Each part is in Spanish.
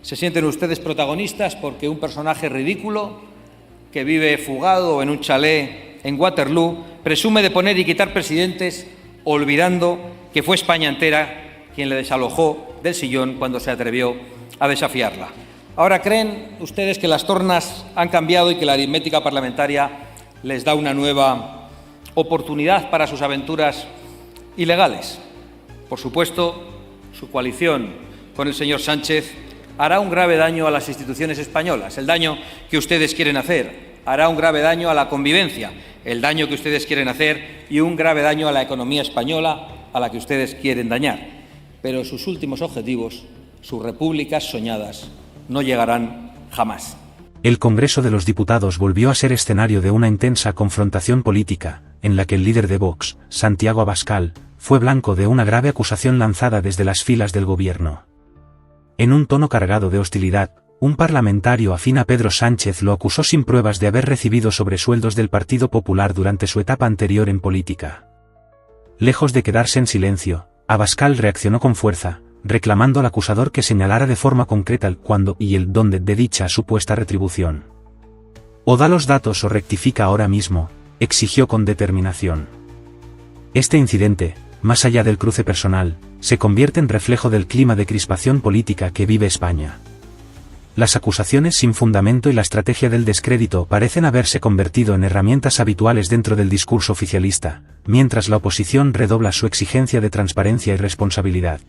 Se sienten ustedes protagonistas porque un personaje ridículo que vive fugado en un chalet en Waterloo presume de poner y quitar presidentes, olvidando que fue España entera quien le desalojó del sillón cuando se atrevió a desafiarla. Ahora creen ustedes que las tornas han cambiado y que la aritmética parlamentaria les da una nueva oportunidad para sus aventuras ilegales. Por supuesto, su coalición con el señor Sánchez hará un grave daño a las instituciones españolas, el daño que ustedes quieren hacer. Hará un grave daño a la convivencia, el daño que ustedes quieren hacer, y un grave daño a la economía española, a la que ustedes quieren dañar. Pero sus últimos objetivos, sus repúblicas soñadas, no llegarán jamás. El Congreso de los Diputados volvió a ser escenario de una intensa confrontación política, en la que el líder de Vox, Santiago Abascal, fue blanco de una grave acusación lanzada desde las filas del gobierno. En un tono cargado de hostilidad, un parlamentario afín a Pedro Sánchez lo acusó sin pruebas de haber recibido sobresueldos del Partido Popular durante su etapa anterior en política. Lejos de quedarse en silencio, Abascal reaccionó con fuerza, reclamando al acusador que señalara de forma concreta el cuándo y el dónde de dicha supuesta retribución. O da los datos o rectifica ahora mismo, exigió con determinación. Este incidente, más allá del cruce personal, se convierte en reflejo del clima de crispación política que vive España. Las acusaciones sin fundamento y la estrategia del descrédito parecen haberse convertido en herramientas habituales dentro del discurso oficialista, mientras la oposición redobla su exigencia de transparencia y responsabilidad.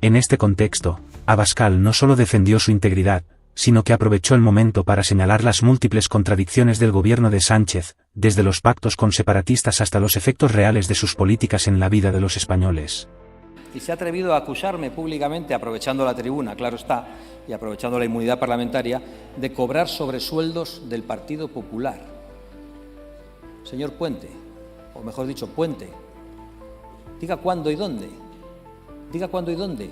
En este contexto, Abascal no solo defendió su integridad, sino que aprovechó el momento para señalar las múltiples contradicciones del gobierno de Sánchez, desde los pactos con separatistas hasta los efectos reales de sus políticas en la vida de los españoles. Y se ha atrevido a acusarme públicamente, aprovechando la tribuna, claro está, y aprovechando la inmunidad parlamentaria, de cobrar sobresueldos del Partido Popular. Señor Puente, o mejor dicho, Puente, diga cuándo y dónde. Diga cuándo y dónde.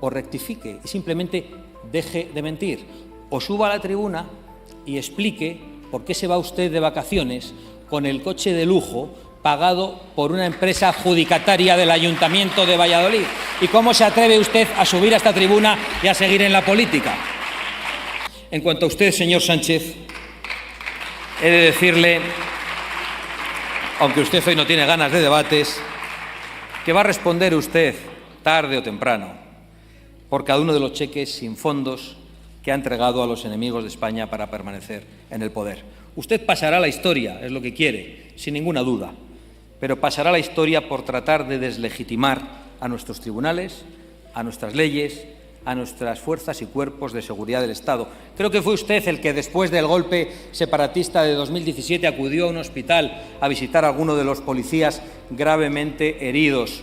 O rectifique y simplemente deje de mentir. O suba a la tribuna y explique por qué se va usted de vacaciones con el coche de lujo pagado por una empresa adjudicataria del Ayuntamiento de Valladolid. ¿Y cómo se atreve usted a subir a esta tribuna y a seguir en la política? En cuanto a usted, señor Sánchez, he de decirle, aunque usted hoy no tiene ganas de debates, que va a responder usted, tarde o temprano, por cada uno de los cheques sin fondos que ha entregado a los enemigos de España para permanecer en el poder. Usted pasará a la historia, es lo que quiere, sin ninguna duda, pero pasará a la historia por tratar de deslegitimar a nuestros tribunales, a nuestras leyes, a nuestras fuerzas y cuerpos de seguridad del Estado. Creo que fue usted el que, después del golpe separatista de 2017, acudió a un hospital a visitar a alguno de los policías gravemente heridos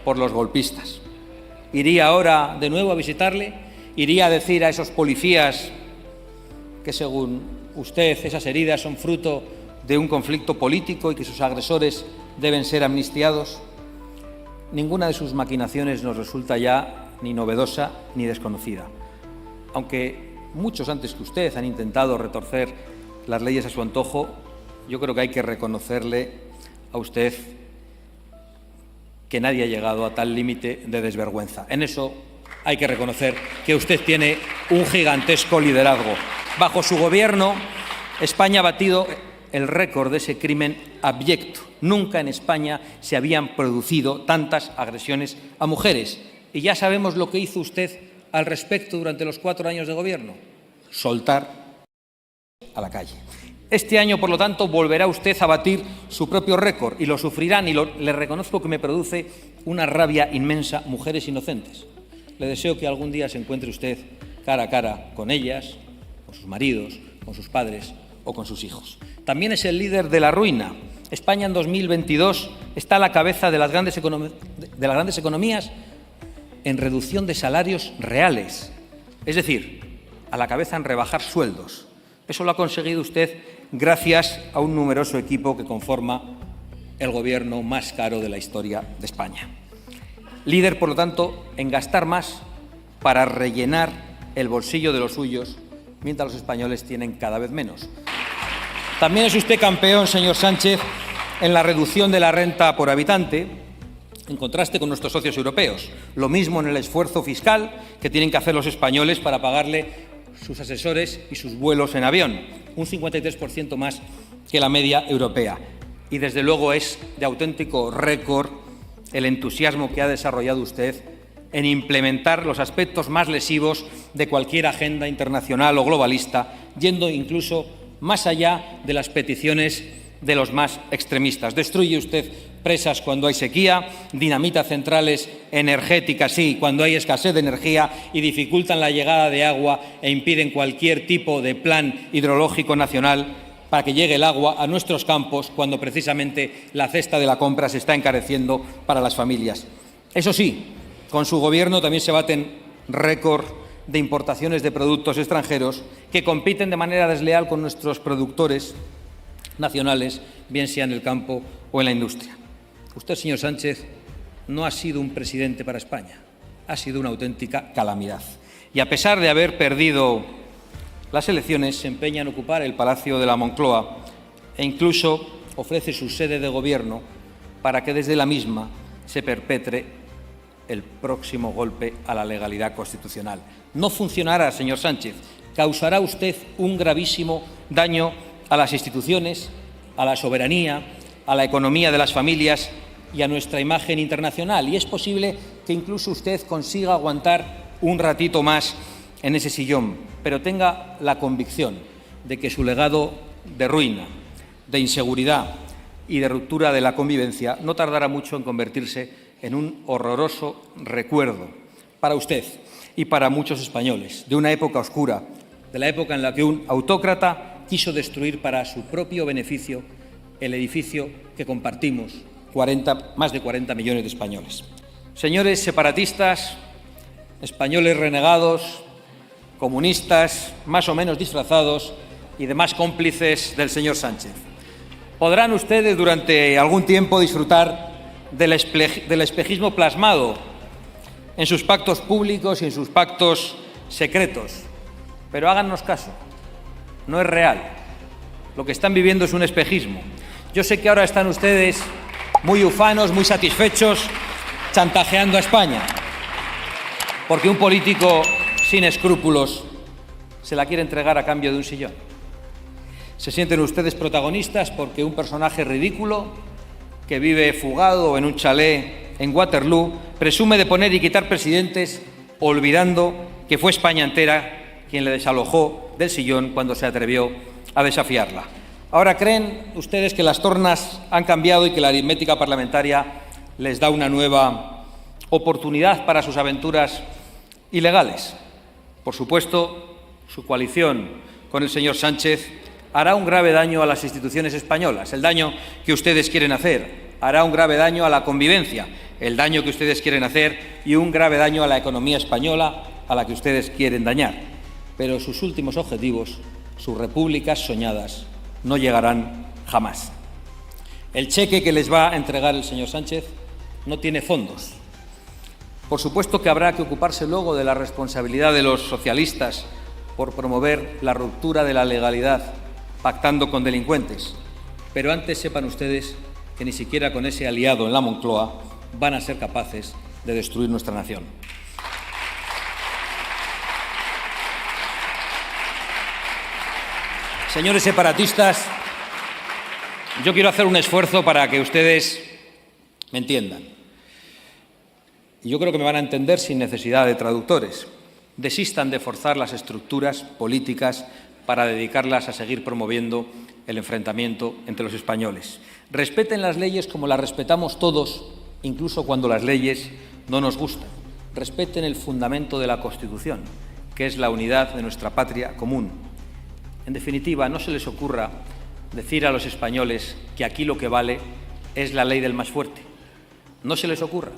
por los golpistas. ¿Iría ahora de nuevo a visitarle? ¿Iría a decir a esos policías que, según usted, esas heridas son fruto de un conflicto político y que sus agresores deben ser amnistiados? Ninguna de sus maquinaciones nos resulta ya ni novedosa ni desconocida. Aunque muchos antes que usted han intentado retorcer las leyes a su antojo, yo creo que hay que reconocerle a usted que nadie ha llegado a tal límite de desvergüenza. En eso hay que reconocer que usted tiene un gigantesco liderazgo. Bajo su gobierno, España ha batido el récord de ese crimen abyecto. Nunca en España se habían producido tantas agresiones a mujeres. Y ya sabemos lo que hizo usted al respecto durante los 4 años de gobierno: soltar a la calle. Este año, por lo tanto, volverá usted a batir su propio récord, y lo sufrirán, y le reconozco que me produce una rabia inmensa, mujeres inocentes. Le deseo que algún día se encuentre usted cara a cara con ellas, con sus maridos, con sus padres o con sus hijos. También es el líder de la ruina. España en 2022 está a la cabeza de las grandes economías en reducción de salarios reales, es decir, a la cabeza en rebajar sueldos. Eso lo ha conseguido usted gracias a un numeroso equipo que conforma el gobierno más caro de la historia de España. Líder, por lo tanto, en gastar más para rellenar el bolsillo de los suyos, mientras los españoles tienen cada vez menos. También es usted campeón, señor Sánchez, en la reducción de la renta por habitante, en contraste con nuestros socios europeos. Lo mismo en el esfuerzo fiscal que tienen que hacer los españoles para pagarle sus asesores y sus vuelos en avión, un 53% más que la media europea. Y, desde luego, es de auténtico récord el entusiasmo que ha desarrollado usted en implementar los aspectos más lesivos de cualquier agenda internacional o globalista, yendo incluso más allá de las peticiones de los más extremistas. Destruye usted presas cuando hay sequía, dinamita centrales energéticas, sí, cuando hay escasez de energía, y dificultan la llegada de agua e impiden cualquier tipo de plan hidrológico nacional para que llegue el agua a nuestros campos cuando precisamente la cesta de la compra se está encareciendo para las familias. Eso sí, con su Gobierno también se baten récord de importaciones de productos extranjeros que compiten de manera desleal con nuestros productores nacionales, bien sea en el campo o en la industria. Usted, señor Sánchez, no ha sido un presidente para España, ha sido una auténtica calamidad. Y, a pesar de haber perdido las elecciones, se empeña en ocupar el Palacio de la Moncloa e incluso ofrece su sede de Gobierno para que desde la misma se perpetre el próximo golpe a la legalidad constitucional. No funcionará, señor Sánchez. Causará usted un gravísimo daño a las instituciones, a la soberanía, a la economía de las familias y a nuestra imagen internacional. Y es posible que incluso usted consiga aguantar un ratito más en ese sillón, pero tenga la convicción de que su legado de ruina, de inseguridad y de ruptura de la convivencia no tardará mucho en convertirse en un horroroso recuerdo para usted y para muchos españoles, de una época oscura, de la época en la que un autócrata quiso destruir para su propio beneficio el edificio que compartimos más de 40 millones de españoles. Señores separatistas, españoles renegados, comunistas, más o menos disfrazados y demás cómplices del señor Sánchez, podrán ustedes durante algún tiempo disfrutar del espejismo plasmado en sus pactos públicos y en sus pactos secretos. Pero hágannos caso, no es real. Lo que están viviendo es un espejismo. Yo sé que ahora están ustedes muy ufanos, muy satisfechos, chantajeando a España, porque un político sin escrúpulos se la quiere entregar a cambio de un sillón. Se sienten ustedes protagonistas porque un personaje ridículo que vive fugado en un chalet en Waterloo presume de poner y quitar presidentes, olvidando que fue España entera quien le desalojó del sillón cuando se atrevió a desafiarla. Ahora creen ustedes que las tornas han cambiado y que la aritmética parlamentaria les da una nueva oportunidad para sus aventuras ilegales. Por supuesto, su coalición con el señor Sánchez hará un grave daño a las instituciones españolas, el daño que ustedes quieren hacer. Hará un grave daño a la convivencia, el daño que ustedes quieren hacer, y un grave daño a la economía española, a la que ustedes quieren dañar. Pero sus últimos objetivos, sus repúblicas soñadas, no llegarán jamás. El cheque que les va a entregar el señor Sánchez no tiene fondos. Por supuesto que habrá que ocuparse luego de la responsabilidad de los socialistas por promover la ruptura de la legalidad pactando con delincuentes. Pero antes sepan ustedes que ni siquiera con ese aliado en la Moncloa van a ser capaces de destruir nuestra nación. Señores separatistas, yo quiero hacer un esfuerzo para que ustedes me entiendan. Y yo creo que me van a entender sin necesidad de traductores. Desistan de forzar las estructuras políticas para dedicarlas a seguir promoviendo el enfrentamiento entre los españoles. Respeten las leyes como las respetamos todos, incluso cuando las leyes no nos gustan. Respeten el fundamento de la Constitución, que es la unidad de nuestra patria común. En definitiva, no se les ocurra decir a los españoles que aquí lo que vale es la ley del más fuerte. No se les ocurra.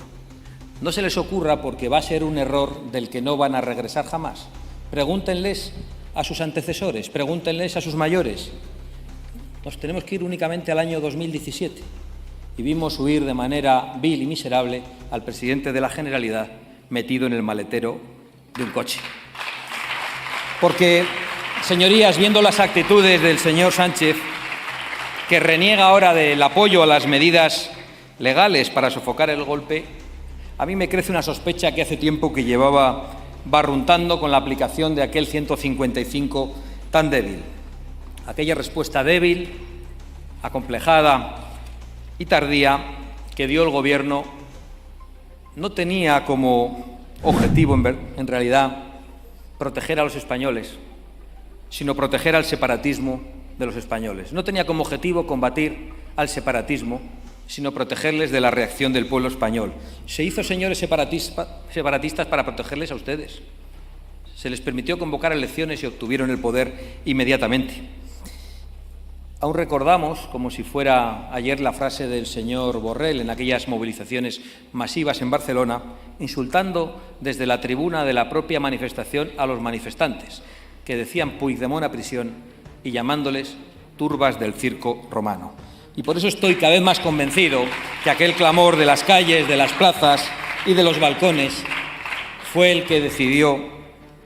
No se les ocurra porque va a ser un error del que no van a regresar jamás. Pregúntenles a sus antecesores, pregúntenles a sus mayores. Nos tenemos que ir únicamente al año 2017 y vimos huir de manera vil y miserable al presidente de la Generalidad metido en el maletero de un coche. Porque, señorías, viendo las actitudes del señor Sánchez, que reniega ahora del apoyo a las medidas legales para sofocar el golpe, a mí me crece una sospecha que hace tiempo que llevaba barruntando con la aplicación de aquel 155 tan débil. Aquella respuesta débil, acomplejada y tardía que dio el Gobierno no tenía como objetivo, en realidad, proteger a los españoles, sino proteger al separatismo de los españoles. No tenía como objetivo combatir al separatismo, sino protegerles de la reacción del pueblo español. Se hizo, señores separatistas, para protegerles a ustedes. Se les permitió convocar elecciones y obtuvieron el poder inmediatamente. Aún recordamos, como si fuera ayer, la frase del señor Borrell en aquellas movilizaciones masivas en Barcelona, insultando desde la tribuna de la propia manifestación a los manifestantes, que decían Puigdemont a prisión y llamándoles turbas del circo romano. Y por eso estoy cada vez más convencido que aquel clamor de las calles, de las plazas y de los balcones fue el que decidió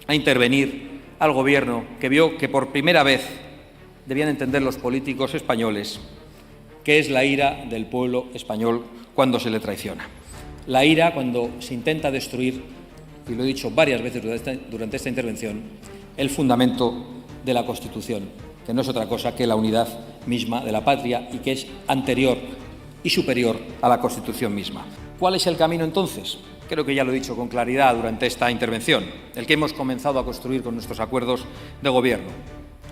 a intervenir al Gobierno, que vio que por primera vez debían entender los políticos españoles qué es la ira del pueblo español cuando se le traiciona. La ira cuando se intenta destruir, y lo he dicho varias veces durante esta intervención, el fundamento de la Constitución, que no es otra cosa que la unidad misma de la patria y que es anterior y superior a la Constitución misma. ¿Cuál es el camino entonces? Creo que ya lo he dicho con claridad durante esta intervención, el que hemos comenzado a construir con nuestros acuerdos de Gobierno.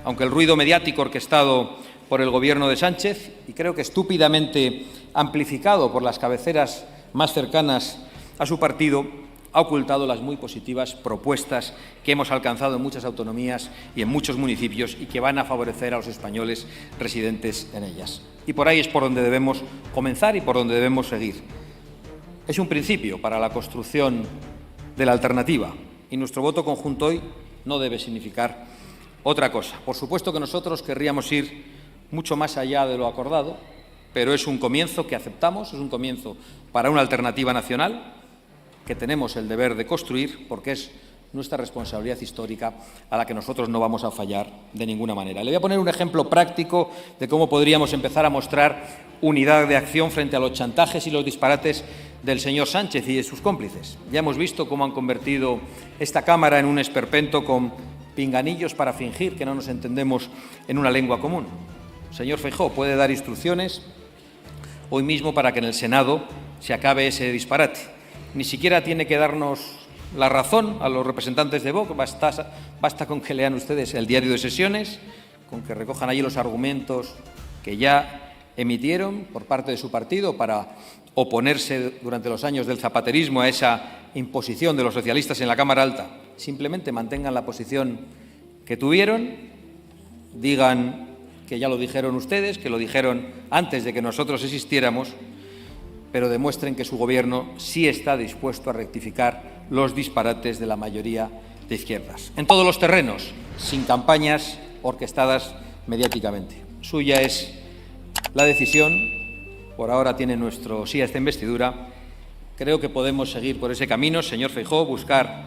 Aunque el ruido mediático orquestado por el Gobierno de Sánchez, y creo que estúpidamente amplificado por las cabeceras más cercanas a su partido, ha ocultado las muy positivas propuestas que hemos alcanzado en muchas autonomías y en muchos municipios y que van a favorecer a los españoles residentes en ellas. Y por ahí es por donde debemos comenzar y por donde debemos seguir. Es un principio para la construcción de la alternativa y nuestro voto conjunto hoy no debe significar otra cosa. Por supuesto que nosotros querríamos ir mucho más allá de lo acordado, pero es un comienzo que aceptamos, es un comienzo para una alternativa nacional que tenemos el deber de construir porque es nuestra responsabilidad histórica a la que nosotros no vamos a fallar de ninguna manera. Le voy a poner un ejemplo práctico de cómo podríamos empezar a mostrar unidad de acción frente a los chantajes y los disparates del señor Sánchez y de sus cómplices. Ya hemos visto cómo han convertido esta Cámara en un esperpento con pinganillos para fingir que no nos entendemos en una lengua común. Señor Feijóo, puede dar instrucciones hoy mismo para que en el Senado se acabe ese disparate. Ni siquiera tiene que darnos la razón a los representantes de Vox, basta con que lean ustedes el diario de sesiones, con que recojan allí los argumentos que ya emitieron por parte de su partido para oponerse durante los años del zapaterismo a esa imposición de los socialistas en la Cámara Alta. Simplemente mantengan la posición que tuvieron, digan que ya lo dijeron ustedes, que lo dijeron antes de que nosotros existiéramos, pero demuestren que su Gobierno sí está dispuesto a rectificar los disparates de la mayoría de izquierdas. En todos los terrenos, sin campañas orquestadas mediáticamente. Suya es la decisión, por ahora tiene nuestro sí a esta investidura. Creo que podemos seguir por ese camino, señor Feijóo, buscar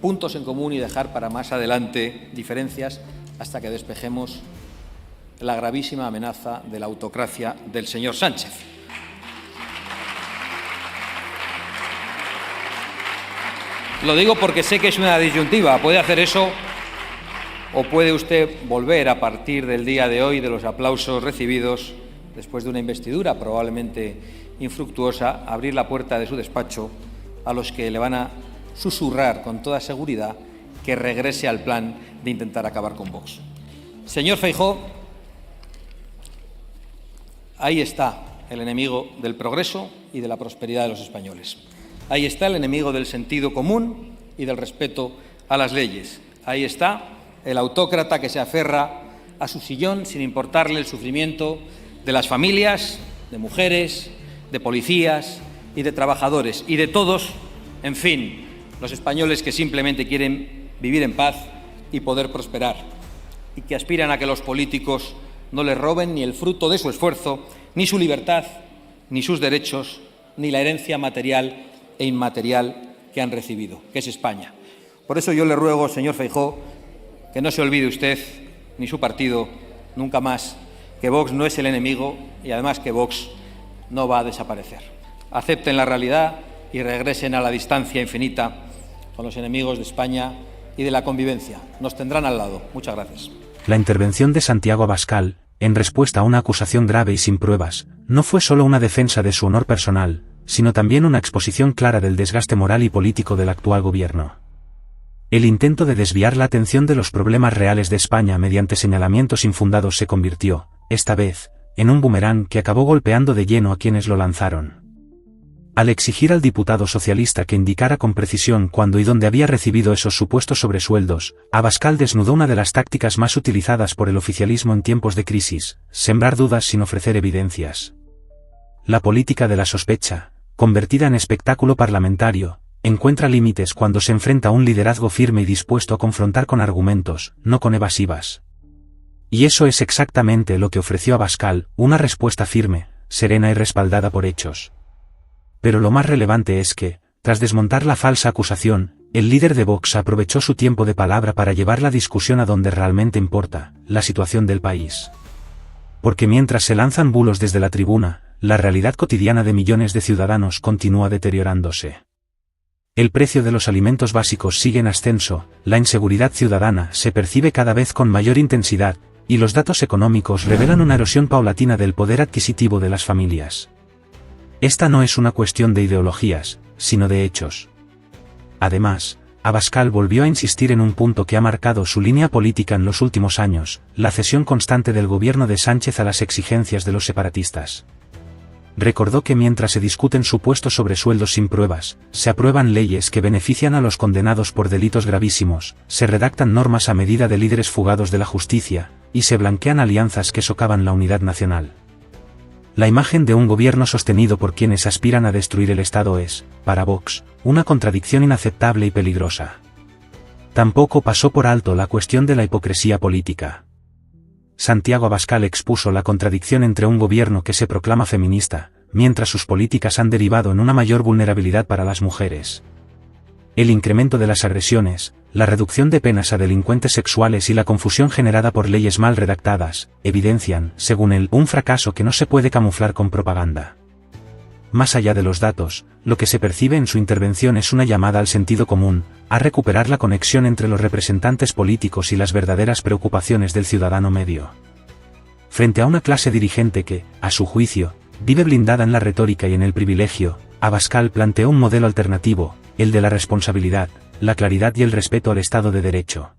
puntos en común y dejar para más adelante diferencias hasta que despejemos la gravísima amenaza de la autocracia del señor Sánchez. Lo digo porque sé que es una disyuntiva. Puede hacer eso o puede usted volver a partir del día de hoy, de los aplausos recibidos después de una investidura probablemente infructuosa, abrir la puerta de su despacho a los que le van a susurrar con toda seguridad que regrese al plan de intentar acabar con Vox. Señor Feijóo, ahí está el enemigo del progreso y de la prosperidad de los españoles. Ahí está el enemigo del sentido común y del respeto a las leyes. Ahí está el autócrata que se aferra a su sillón sin importarle el sufrimiento de las familias, de mujeres, de policías y de trabajadores y de todos, en fin, los españoles que simplemente quieren vivir en paz y poder prosperar y que aspiran a que los políticos no les roben ni el fruto de su esfuerzo, ni su libertad, ni sus derechos, ni la herencia material e inmaterial que han recibido, que es España. Por eso yo le ruego, señor Feijóo, que no se olvide usted, ni su partido, nunca más, que Vox no es el enemigo y además que Vox no va a desaparecer. Acepten la realidad y regresen a la distancia infinita con los enemigos de España y de la convivencia. Nos tendrán al lado. Muchas gracias. La intervención de Santiago Abascal, en respuesta a una acusación grave y sin pruebas, no fue solo una defensa de su honor personal, sino también una exposición clara del desgaste moral y político del actual gobierno. El intento de desviar la atención de los problemas reales de España mediante señalamientos infundados se convirtió, esta vez, en un boomerang que acabó golpeando de lleno a quienes lo lanzaron. Al exigir al diputado socialista que indicara con precisión cuándo y dónde había recibido esos supuestos sobresueldos, Abascal desnudó una de las tácticas más utilizadas por el oficialismo en tiempos de crisis: sembrar dudas sin ofrecer evidencias. La política de la sospecha, convertida en espectáculo parlamentario, encuentra límites cuando se enfrenta a un liderazgo firme y dispuesto a confrontar con argumentos, no con evasivas. Y eso es exactamente lo que ofreció Abascal, una respuesta firme, serena y respaldada por hechos. Pero lo más relevante es que, tras desmontar la falsa acusación, el líder de Vox aprovechó su tiempo de palabra para llevar la discusión a donde realmente importa, la situación del país. Porque mientras se lanzan bulos desde la tribuna, la realidad cotidiana de millones de ciudadanos continúa deteriorándose. El precio de los alimentos básicos sigue en ascenso, la inseguridad ciudadana se percibe cada vez con mayor intensidad, y los datos económicos revelan una erosión paulatina del poder adquisitivo de las familias. Esta no es una cuestión de ideologías, sino de hechos. Además, Abascal volvió a insistir en un punto que ha marcado su línea política en los últimos años: la cesión constante del gobierno de Sánchez a las exigencias de los separatistas. Recordó que mientras se discuten supuestos sobresueldos sin pruebas, se aprueban leyes que benefician a los condenados por delitos gravísimos, se redactan normas a medida de líderes fugados de la justicia, y se blanquean alianzas que socavan la unidad nacional. La imagen de un gobierno sostenido por quienes aspiran a destruir el Estado es, para Vox, una contradicción inaceptable y peligrosa. Tampoco pasó por alto la cuestión de la hipocresía política. Santiago Abascal expuso la contradicción entre un gobierno que se proclama feminista, mientras sus políticas han derivado en una mayor vulnerabilidad para las mujeres. El incremento de las agresiones, la reducción de penas a delincuentes sexuales y la confusión generada por leyes mal redactadas, evidencian, según él, un fracaso que no se puede camuflar con propaganda. Más allá de los datos, lo que se percibe en su intervención es una llamada al sentido común, a recuperar la conexión entre los representantes políticos y las verdaderas preocupaciones del ciudadano medio. Frente a una clase dirigente que, a su juicio, vive blindada en la retórica y en el privilegio, Abascal planteó un modelo alternativo, el de la responsabilidad, la claridad y el respeto al Estado de Derecho.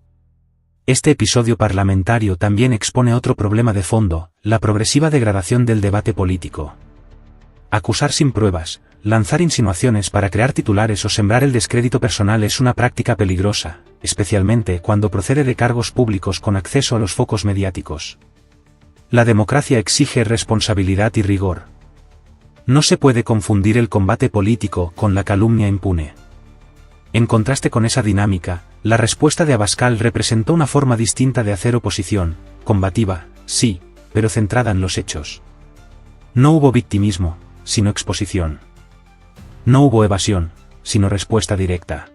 Este episodio parlamentario también expone otro problema de fondo: la progresiva degradación del debate político. Acusar sin pruebas, lanzar insinuaciones para crear titulares o sembrar el descrédito personal es una práctica peligrosa, especialmente cuando procede de cargos públicos con acceso a los focos mediáticos. La democracia exige responsabilidad y rigor. No se puede confundir el combate político con la calumnia impune. En contraste con esa dinámica, la respuesta de Abascal representó una forma distinta de hacer oposición, combativa, sí, pero centrada en los hechos. No hubo victimismo, sino exposición. No hubo evasión, sino respuesta directa.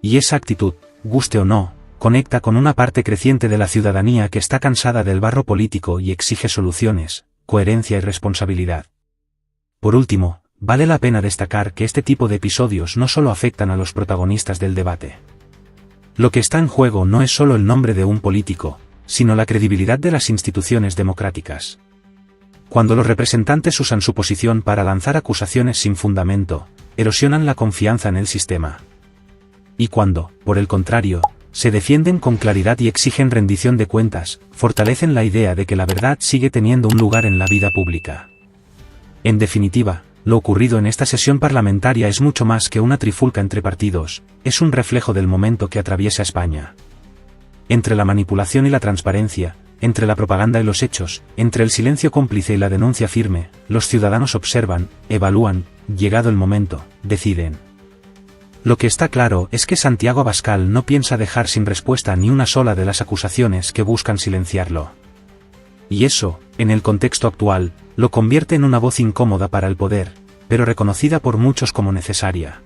Y esa actitud, guste o no, conecta con una parte creciente de la ciudadanía que está cansada del barro político y exige soluciones, coherencia y responsabilidad. Por último, vale la pena destacar que este tipo de episodios no solo afectan a los protagonistas del debate. Lo que está en juego no es solo el nombre de un político, sino la credibilidad de las instituciones democráticas. Cuando los representantes usan su posición para lanzar acusaciones sin fundamento, erosionan la confianza en el sistema. Y cuando, por el contrario, se defienden con claridad y exigen rendición de cuentas, fortalecen la idea de que la verdad sigue teniendo un lugar en la vida pública. En definitiva, lo ocurrido en esta sesión parlamentaria es mucho más que una trifulca entre partidos, es un reflejo del momento que atraviesa España. Entre la manipulación y la transparencia, entre la propaganda y los hechos, entre el silencio cómplice y la denuncia firme, los ciudadanos observan, evalúan, llegado el momento, deciden. Lo que está claro es que Santiago Abascal no piensa dejar sin respuesta ni una sola de las acusaciones que buscan silenciarlo. Y eso, en el contexto actual, lo convierte en una voz incómoda para el poder, pero reconocida por muchos como necesaria.